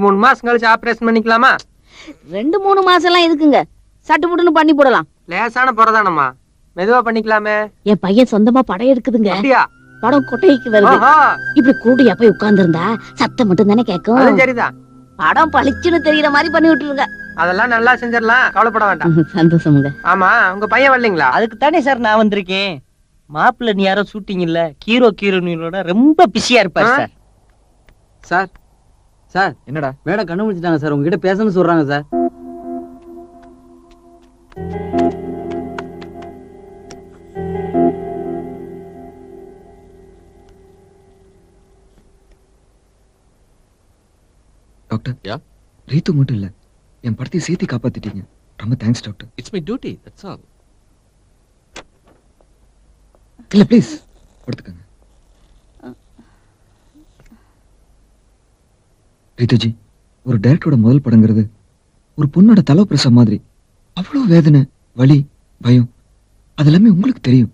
3 மாசம் கழிச்சு ஆபரேஷன் பண்ணிக்கலாமா? 2-3 மாசம் எல்லாம் எதுக்குங்க? சட்டு புட்டுன்னு பண்ணி போடலாம். லேசான போறதானம்மா, மெதுவா பண்ணிக்கலாமே. என் பையன் சொந்தமா படம் எடுக்குதுங்க. அப்படியா? படம் கொட்டைக்கு வருது. இப்படி கூடியா போய் உட்கார்ந்திருந்தா சத்தம் மட்டும் தானே கேட்கும். அது சரிதான். படம் பளிச்சுன்னு தெரியற மாதிரி பண்ணி விட்டுருங்க. அதெல்லாம் நல்லா செஞ்சிடலாம், கவலைப்பட வேண்டாம். சந்தோஷமுங்க. ஆமா, உங்க பையன் வரலீங்களா? அதுக்கு தானே சார் நான் வந்திருக்கேன். மாப்பிள்ள நீ யாரோ ஷூட்டிங் இல்ல, ஹீரோயினோட ரொம்ப பிஸியா இருப்பாரு சார். சார் சார் என்னடா? மேடம் கண்ணு முடிச்சிட்டாங்க சார், உங்ககிட்ட பேசணும்னு சொல்றாங்க சார். டாக்டர், யா? ரீத்து மட்டும் இல்ல, என் படத்தை சேர்த்து காப்பாத்திட்டீங்க. ரொம்ப thanks doctor. It's my duty, that's all. இல்ல ப்ளீஸ் படுத்துக்கங்க. ரீத்துஜி, ஒரு டைரக்டரோட முதல் படங்கிறது ஒரு பொண்ணோட தலைப்பிரசவம் மாதிரி. அவ்வளவு வேதனை, வலி, பயம், அதெல்லாமே உங்களுக்கு தெரியும்.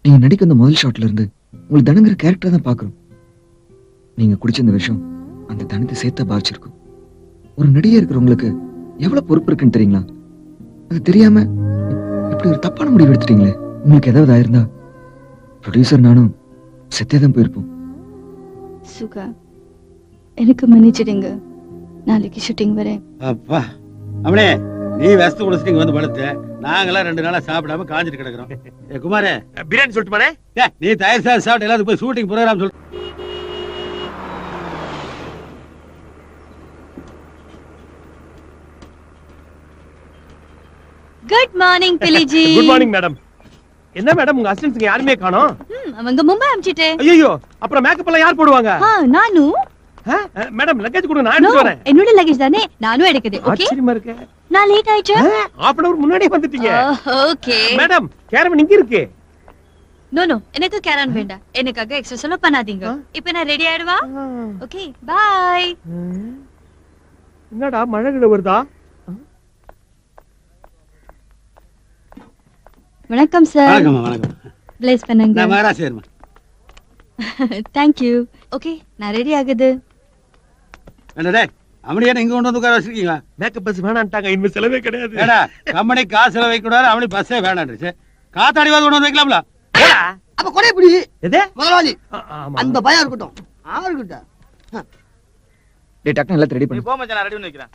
நீங்க நடிக்க அந்த முதல் ஷாட்ல இருந்து உங்களுக்கு தனங்கிற கேரக்டர் தான் பாக்குறோம். நீங்க குடிச்ச இந்த விஷயம் அந்த தனத்தை சேர்த்த பாதிச்சிருக்கும். ஒரு நடிகை இருக்கிறவங்களுக்கு எவ்வளவு பொறுப்பு இருக்குன்னு தெரியுங்களா? அது தெரியாம இப்படி ஒரு தப்பான முடிவு எடுத்துட்டீங்களே. உங்களுக்கு ஏதாவது ஆயிருந்தா ப்ரொடியூசர் நானும் செத்தேதான் போயிருப்போம். சுகா, எனக்கு மன்னிச்சிடுங்க. நாளைக்கு ஷூட்டிங் வரேன். அப்பா அவனே, நீ வெஸ்ட் குடிச்சிட்டு இங்க வந்து படுத்து, நாங்கெல்லாம் 2 நாளா சாப்பிடாம காஞ்சிட்டு கிடக்குறோம். ஏ குமாரே, பிரியாணி சொல்லிட்டு போனே. நீ தயிர் சாதம் சாப்பிட்டு எல்லாத்துக்கும் போய் ஷூட்டிங் ப்ரோகிராம் சொல்லு. குட் மார்னிங் பிலிஜி. Good morning madam. என்ன மேடம், உங்க அசிஸ்டன்ட்ஸ் யாருமே காணோம்? அவங்க மும்பை அனுப்பிச்சிட்டே. ஐயோ, அப்புறம் மேக்கப் எல்லாம் யார் போடுவாங்க? நானு. மேடம் லக்கேஜ் கொடுங்க, நான் எடுத்து வரேன். என்னோட லக்கேஜ் தானே, நானும் எடுக்குது. ஓகே, ஆச்சரியமா இருக்கு. நான் லேட் ஆயிச்சா? half an hour முன்னாடியே வந்துட்டீங்க. ஓகே மேடம், கேரவன் இங்க இருக்கு. நோ நோ, எனக்கு கேரன் வேண்டாம். எனக்காக எக்ஸ்ட்ரா சொல்ல பண்ணாதீங்க. இப்போ நான் ரெடி ஆயிடுவா. Okay bye. என்னடா மழை கிட வருதா? வணக்கம் சார். வணக்கம் வணக்கம். ப்ளேஸ் பண்ணுங்க. நான் Maharaj Sharma. Thank you. Okay, நான் ரெடி ஆகுது. என்னடே, அவனையே இங்க கொண்டு வந்து உட்கார வச்சிருக்கீங்க? மேக்கப் பஸ் வேணான்ட்டாங்க, இனிமே செலவே கிடையாது. ஏடா, கம்பெனி காசு செலவு வைக்க கூடாது, அவனுக்கு பஸ்ஸே வேணான்றுச்சு. காத்தாடிவாது கொண்டு வந்து வைக்கலாம்ல? அப்ப கொடை பிடி எது? முதலாளி, ஆமா. அந்த பயம் இருக்கட்டும். ஆ இருக்கட்டும். டேய் டாக்டர் எல்லாம் ரெடி நீ பண்ணு. போ மச்சான், நான் ரெடி பண்ணி வைக்கிறேன்.